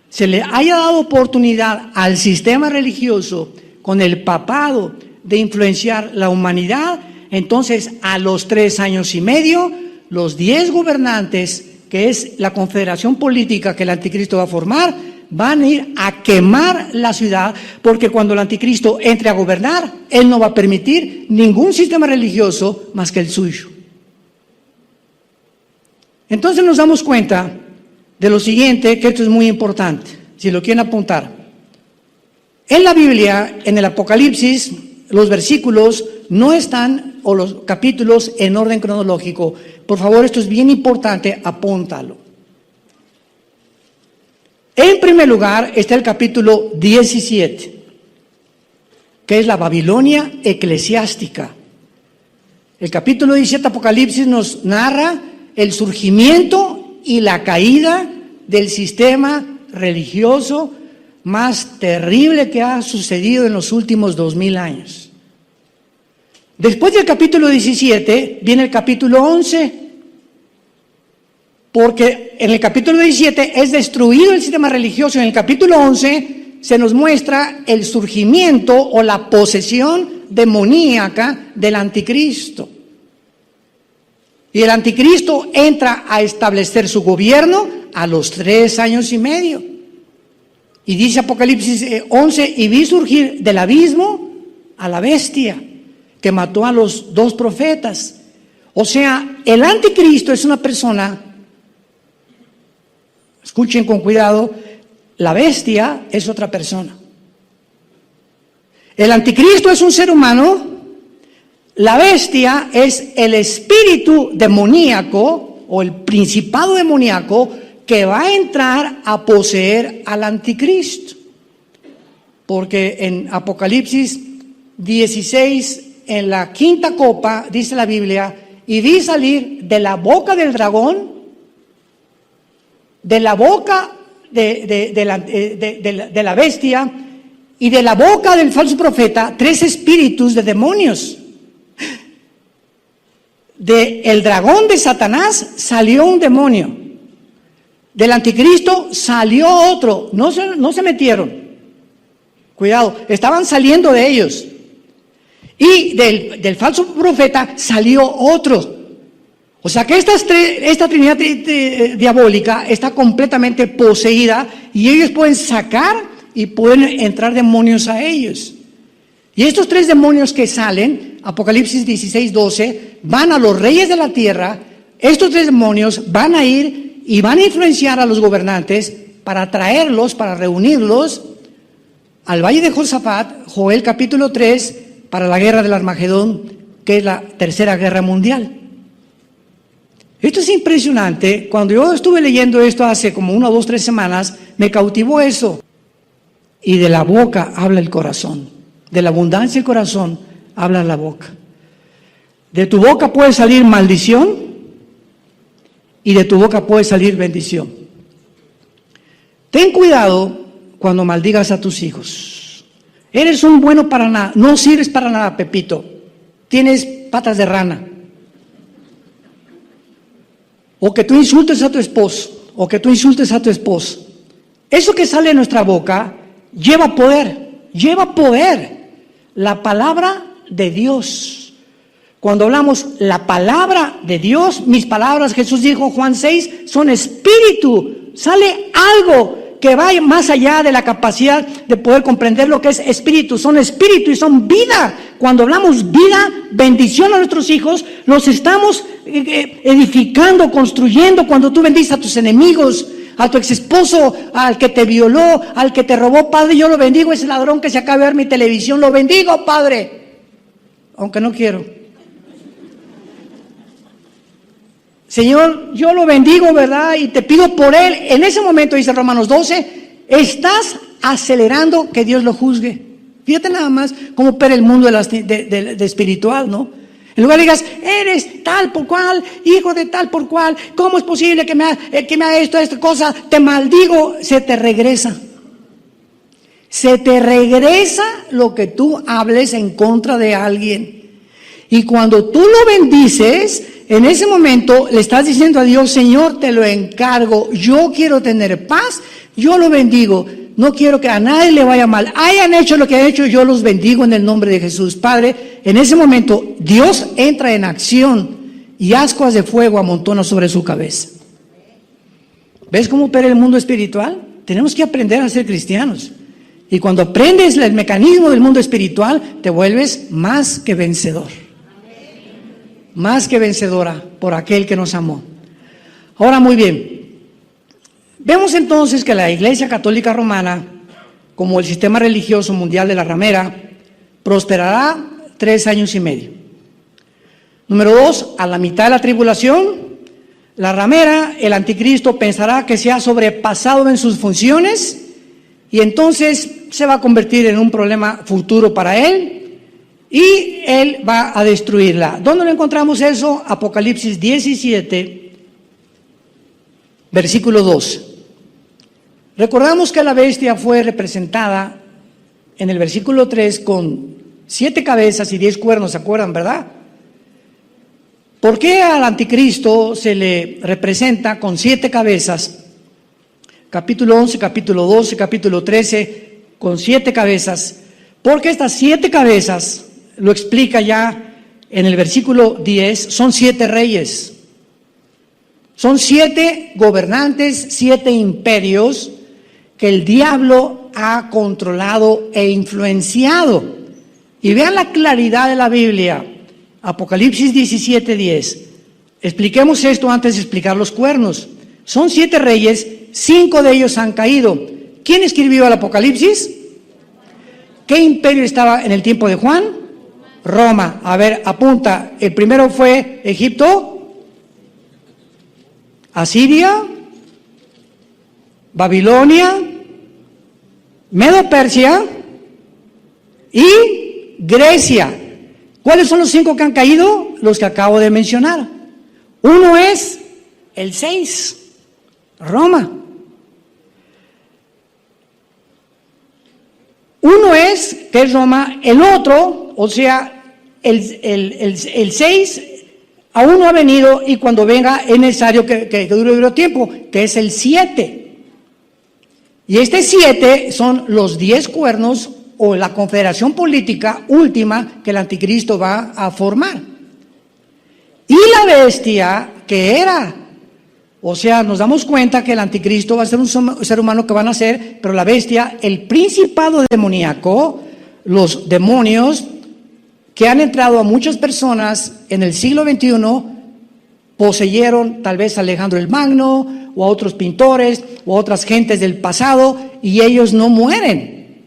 se le haya dado oportunidad al sistema religioso con el papado de influenciar la humanidad, entonces a los 3 años y medio, los 10 gobernantes, que es la confederación política que el anticristo va a formar, van a ir a quemar la ciudad, porque cuando el anticristo entre a gobernar, él no va a permitir ningún sistema religioso más que el suyo. Entonces nos damos cuenta de lo siguiente, que esto es muy importante, si lo quieren apuntar. En la Biblia, en el Apocalipsis, los versículos no están, o los capítulos, en orden cronológico. Por favor, esto es bien importante, apúntalo. En primer lugar está el capítulo 17, que es la Babilonia eclesiástica. El capítulo 17 de Apocalipsis nos narra el surgimiento y la caída del sistema religioso más terrible que ha sucedido en los últimos 2000 años. Después del capítulo 17 viene el capítulo 11, porque en el capítulo 17 es destruido el sistema religioso, en el capítulo 11 se nos muestra el surgimiento o la posesión demoníaca del anticristo. Y el anticristo entra a establecer su gobierno a los 3 años y medio. Y dice Apocalipsis 11, y vi surgir del abismo a la bestia que mató a los 2 profetas. O sea, el anticristo es una persona, escuchen con cuidado, la bestia es otra persona. El anticristo es un ser humano, la bestia es el espíritu demoníaco o el principado demoníaco que va a entrar a poseer al anticristo. Porque en Apocalipsis 16, en la 5ª copa, dice la Biblia, y vi salir de la boca del dragón, de la boca de la bestia y de la boca del falso profeta, 3 espíritus de demonios. Del dragón de Satanás salió un demonio. Del anticristo salió otro. No se metieron. Cuidado, estaban saliendo de ellos. Y del falso profeta salió otro. O sea que esta trinidad diabólica está completamente poseída y ellos pueden sacar y pueden entrar demonios a ellos. Y estos 3 demonios que salen, Apocalipsis 16, 12, van a los reyes de la tierra. Estos 3 demonios van a ir y van a influenciar a los gobernantes para traerlos, para reunirlos al valle de Josafat, Joel capítulo 3, para la guerra del Armagedón, que es la 3ª guerra mundial. Esto es impresionante. Cuando yo estuve leyendo esto hace como 1, 2, 3 semanas, me cautivó eso. Y de la boca habla el corazón. De la abundancia del corazón habla la boca. De tu boca puede salir maldición y de tu boca puede salir bendición. Ten cuidado cuando maldigas a tus hijos. Eres un bueno para nada, no sirves para nada, Pepito. Tienes patas de rana. O que tú insultes a tu esposo, o que tú insultes a tu esposo. Eso que sale de nuestra boca lleva poder. La palabra de Dios. Cuando hablamos la palabra de Dios, mis palabras, Jesús dijo, Juan 6, son espíritu. Sale algo que va más allá de la capacidad de poder comprender lo que es espíritu. Son espíritu y son vida. Cuando hablamos vida, bendición a nuestros hijos, los estamos edificando, construyendo. Cuando tú bendices a tus enemigos, a tu exesposo, al que te violó, al que te robó, Padre, yo lo bendigo, ese ladrón que se acaba de ver mi televisión, lo bendigo, Padre, aunque no quiero. Señor, yo lo bendigo, ¿verdad? Y te pido por él. En ese momento, dice Romanos 12, estás acelerando que Dios lo juzgue. Fíjate nada más cómo opera el mundo de espiritual, ¿no? En lugar de digas, eres tal por cual, hijo de tal por cual, ¿cómo es posible que me haga esta cosa? Te maldigo, se te regresa. Se te regresa lo que tú hables en contra de alguien. Y cuando tú lo bendices, en ese momento le estás diciendo a Dios, Señor, te lo encargo, yo quiero tener paz, yo lo bendigo. No quiero que a nadie le vaya mal. Hayan hecho lo que han hecho, yo los bendigo en el nombre de Jesús. Padre, en ese momento Dios entra en acción y ascuas de fuego amontona sobre su cabeza. ¿Ves cómo opera el mundo espiritual? Tenemos que aprender a ser cristianos. Y cuando aprendes el mecanismo del mundo espiritual, te vuelves más que vencedor. Más que vencedora por aquel que nos amó. Ahora, muy bien. Vemos entonces que la Iglesia Católica Romana, como el sistema religioso mundial de la ramera, prosperará 3 años y medio. Número 2, a la mitad de la tribulación, la ramera, el anticristo, pensará que se ha sobrepasado en sus funciones y entonces se va a convertir en un problema futuro para él y él va a destruirla. ¿Dónde lo encontramos eso? Apocalipsis 17, versículo 2. Recordamos que la bestia fue representada en el versículo 3 con 7 cabezas y 10 cuernos, ¿se acuerdan, verdad? ¿Por qué al anticristo se le representa con 7 cabezas? Capítulo 11, capítulo 12, capítulo 13, con 7 cabezas, porque estas 7 cabezas, lo explica ya en el versículo 10, son 7 reyes. Son 7 gobernantes, 7 imperios que el diablo ha controlado e influenciado. Y vean la claridad de la Biblia. Apocalipsis 17:10. Expliquemos esto antes de explicar los cuernos. Son 7 reyes, 5 de ellos han caído. ¿Quién escribió el Apocalipsis? ¿Qué imperio estaba en el tiempo de Juan? Roma. A ver, apunta. El primero fue Egipto, Asiria, Babilonia, Medo-Persia y Grecia. ¿Cuáles son los 5 que han caído? Los que acabo de mencionar. Uno es el 6, Roma. Uno es, que es Roma, el otro, o sea, el 6 aún no ha venido y cuando venga es necesario que dure tiempo, que es el 7. Y este 7 son los 10 cuernos o la confederación política última que el anticristo va a formar. Y la bestia que era, o sea, nos damos cuenta que el anticristo va a ser un ser humano que va a nacer, pero la bestia, el principado demoníaco, los demonios que han entrado a muchas personas en el siglo XXI, poseyeron tal vez a Alejandro el Magno, o a otros pintores, o a otras gentes del pasado, y ellos no mueren.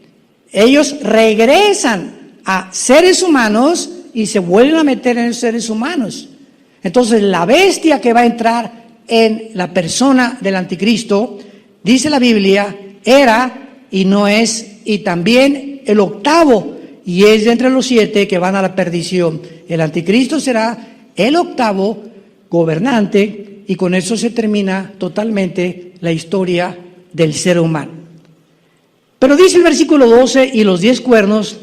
Ellos regresan a seres humanos y se vuelven a meter en esos seres humanos. Entonces la bestia que va a entrar en la persona del anticristo, dice la Biblia, era y no es, y también el octavo, y es de entre los 7 que van a la perdición. El anticristo será el octavo gobernante, y con eso se termina totalmente la historia del ser humano. Pero dice el versículo 12, y los 10 cuernos,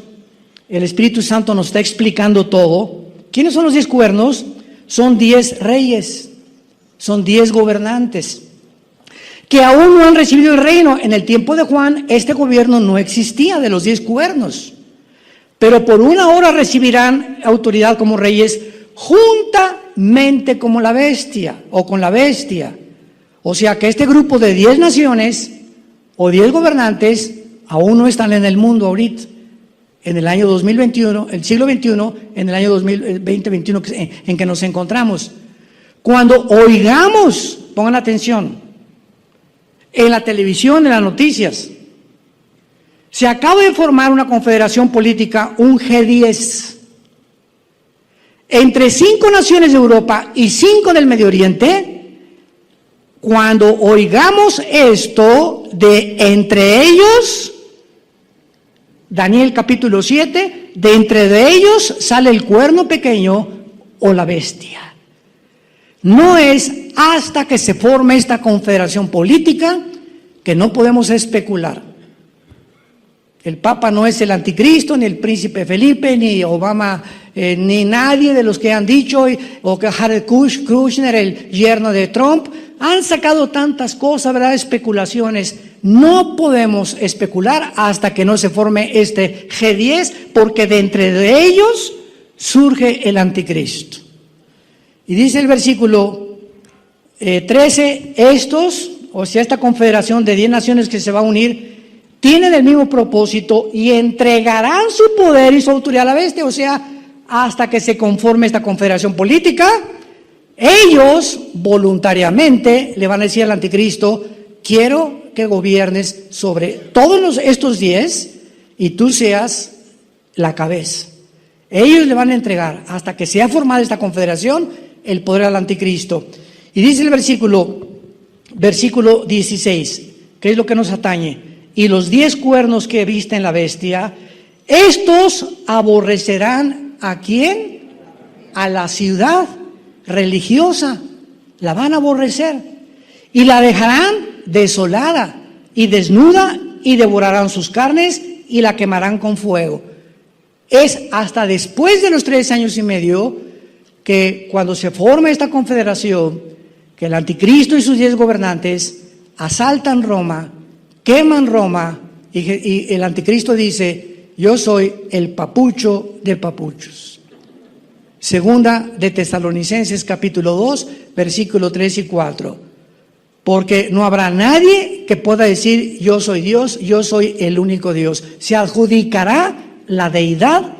el Espíritu Santo nos está explicando todo. ¿Quiénes son los 10 cuernos? Son 10 reyes, son 10 gobernantes, que aún no han recibido el reino. En el tiempo de Juan, este gobierno no existía de los 10 cuernos, pero por una hora recibirán autoridad como reyes, juntamente como la bestia, o con la bestia. O sea que este grupo de 10 naciones, o 10 gobernantes, aún no están en el mundo ahorita, en el año 2021, el siglo XXI, en el año 2021 en que nos encontramos. Cuando oigamos, pongan atención, en la televisión, en las noticias, se acaba de formar una confederación política, un G10, entre 5 naciones de Europa y 5 del Medio Oriente. Cuando oigamos esto de entre ellos, Daniel capítulo 7, de entre de ellos sale el cuerno pequeño o la bestia. No es hasta que se forme esta confederación política que no podemos especular. El Papa no es el anticristo, ni el príncipe Felipe, ni Obama, ni nadie de los que han dicho, o que Jared Kushner, el yerno de Trump, han sacado tantas cosas, ¿verdad? Especulaciones. No podemos especular hasta que no se forme este G10, porque de entre de ellos surge el anticristo. Y dice el versículo 13, estos, o sea, esta confederación de 10 naciones que se va a unir, tienen el mismo propósito y entregarán su poder y su autoridad a la bestia. O sea, hasta que se conforme esta confederación política, ellos voluntariamente le van a decir al anticristo, quiero que gobiernes sobre todos estos 10 y tú seas la cabeza. Ellos le van a entregar, hasta que sea formada esta confederación, el poder al anticristo. Y dice el versículo 16, que es lo que nos atañe. Y los 10 cuernos que viste en la bestia, estos aborrecerán ¿a quién? A la ciudad religiosa, la van a aborrecer y la dejarán desolada y desnuda y devorarán sus carnes y la quemarán con fuego. Es hasta después de los 3 años y medio que cuando se forma esta confederación, que el anticristo y sus 10 gobernantes asaltan Roma, queman Roma, Y el anticristo dice: yo soy el papucho de papuchos. Segunda de Tesalonicenses capítulo 2, versículo 3 y 4. Porque no habrá nadie que pueda decir: yo soy Dios, yo soy el único Dios. Se adjudicará la deidad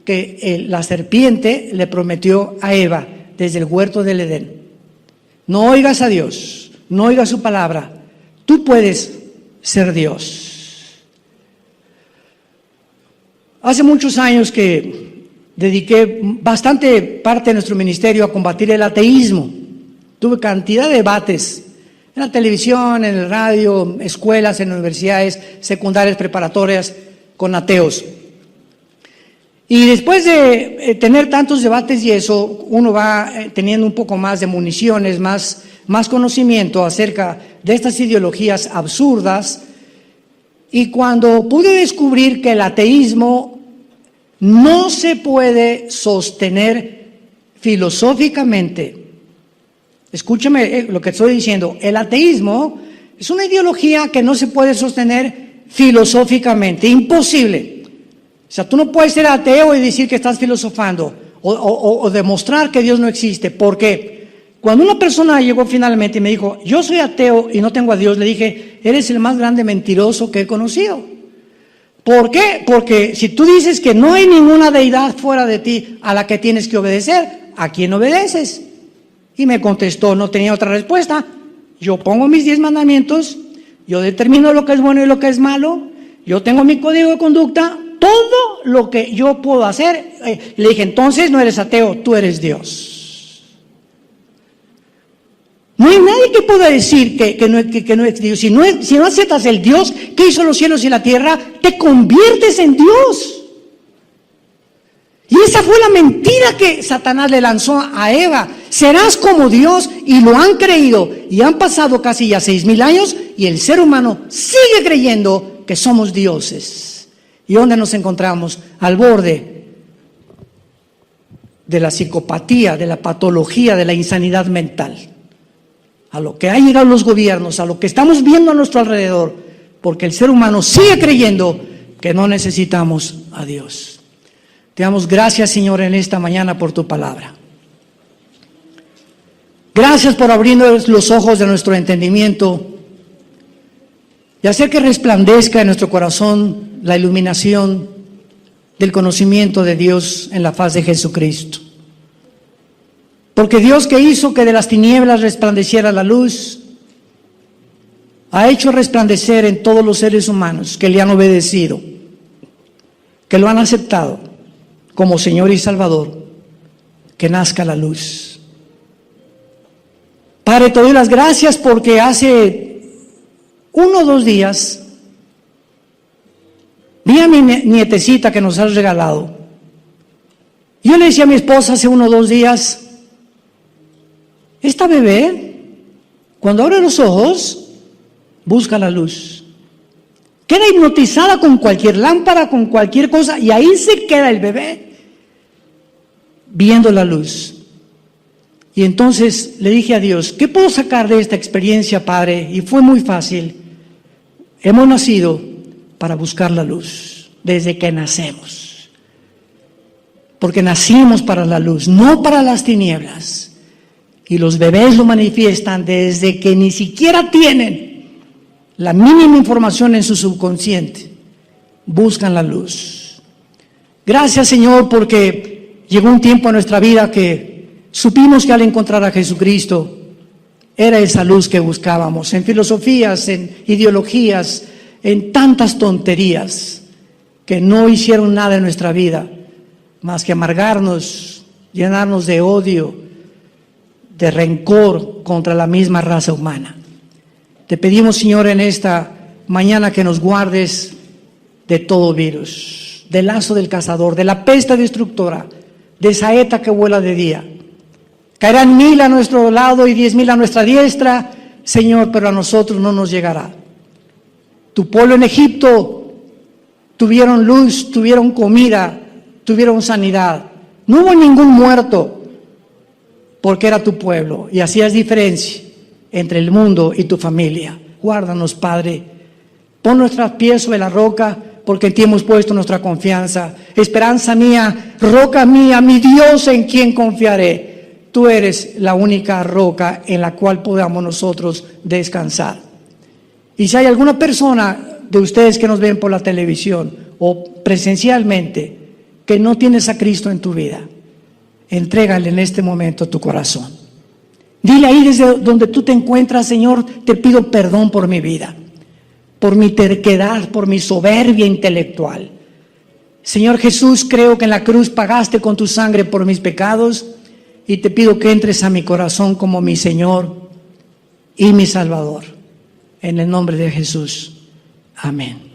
que la serpiente le prometió a Eva desde el huerto del Edén. No oigas a Dios, no oigas su palabra. Tú puedes ser Dios. Hace muchos años que dediqué bastante parte de nuestro ministerio a combatir el ateísmo. Tuve cantidad de debates en la televisión, en el radio, escuelas, en universidades secundarias, preparatorias, con ateos. Y después de tener tantos debates y eso, uno va teniendo un poco más de municiones, más conocimiento acerca de estas ideologías absurdas. Y cuando pude descubrir que el ateísmo no se puede sostener filosóficamente, escúchame lo que estoy diciendo, el ateísmo es una ideología que no se puede sostener filosóficamente, imposible. O sea, tú no puedes ser ateo y decir que estás filosofando o demostrar que Dios no existe. ¿Por qué? Cuando una persona llegó finalmente y me dijo: yo soy ateo y no tengo a Dios, le dije: eres el más grande mentiroso que he conocido. ¿Por qué? Porque si tú dices que no hay ninguna deidad fuera de ti a la que tienes que obedecer, ¿a quién obedeces? Y me contestó, no tenía otra respuesta: yo pongo mis 10 mandamientos, yo determino lo que es bueno y lo que es malo, yo tengo mi código de conducta, todo lo que yo puedo hacer. Le dije: entonces no eres ateo, tú eres Dios. No hay nadie que pueda decir que no es Dios. Si no aceptas el Dios que hizo los cielos y la tierra, te conviertes en Dios. Y esa fue la mentira que Satanás le lanzó a Eva: serás como Dios, y lo han creído. Y han pasado casi ya 6,000 años y el ser humano sigue creyendo que somos dioses. ¿Y dónde nos encontramos? Al borde de la psicopatía, de la patología, de la insanidad mental. A lo que han llegado los gobiernos, a lo que estamos viendo a nuestro alrededor, porque el ser humano sigue creyendo que no necesitamos a Dios. Te damos gracias, Señor, en esta mañana por tu palabra. Gracias por abrirnos los ojos de nuestro entendimiento y hacer que resplandezca en nuestro corazón la iluminación del conocimiento de Dios en la faz de Jesucristo. Porque Dios, que hizo que de las tinieblas resplandeciera la luz, ha hecho resplandecer en todos los seres humanos que le han obedecido, que lo han aceptado como Señor y Salvador, que nazca la luz. Padre, te doy las gracias porque hace 1 o 2 días vi a mi nietecita que nos has regalado. Yo le decía a mi esposa hace 1 o 2 días: esta bebé, cuando abre los ojos, busca la luz. Queda hipnotizada con cualquier lámpara, con cualquier cosa, y ahí se queda el bebé, viendo la luz. Y entonces le dije a Dios: ¿qué puedo sacar de esta experiencia, Padre? Y fue muy fácil. Hemos nacido para buscar la luz, desde que nacemos. Porque nacimos para la luz, no para las tinieblas. Y los bebés lo manifiestan desde que ni siquiera tienen la mínima información en su subconsciente. Buscan la luz. Gracias, Señor, porque llegó un tiempo en nuestra vida que supimos que al encontrar a Jesucristo era esa luz que buscábamos, en filosofías, en ideologías, en tantas tonterías que no hicieron nada en nuestra vida más que amargarnos, llenarnos de odio, de rencor contra la misma raza humana. Te pedimos, Señor, en esta mañana que nos guardes de todo virus, del lazo del cazador, de la peste destructora, de saeta que vuela de día. Caerán 1,000 a nuestro lado y 10,000 a nuestra diestra, Señor, pero a nosotros no nos llegará. Tu pueblo en Egipto tuvieron luz, tuvieron comida, tuvieron sanidad. No hubo ningún muerto, porque era tu pueblo y hacías diferencia entre el mundo y tu familia. Guárdanos, Padre. Pon nuestros pies sobre la roca, porque en ti hemos puesto nuestra confianza. Esperanza mía, roca mía, mi Dios en quien confiaré. Tú eres la única roca en la cual podamos nosotros descansar. Y si hay alguna persona de ustedes que nos ven por la televisión o presencialmente que no tienes a Cristo en tu vida, entrégale en este momento tu corazón. Dile ahí desde donde tú te encuentras: Señor, te pido perdón por mi vida, por mi terquedad, por mi soberbia intelectual. Señor Jesús, creo que en la cruz pagaste con tu sangre por mis pecados y te pido que entres a mi corazón como mi Señor y mi Salvador. En el nombre de Jesús. Amén.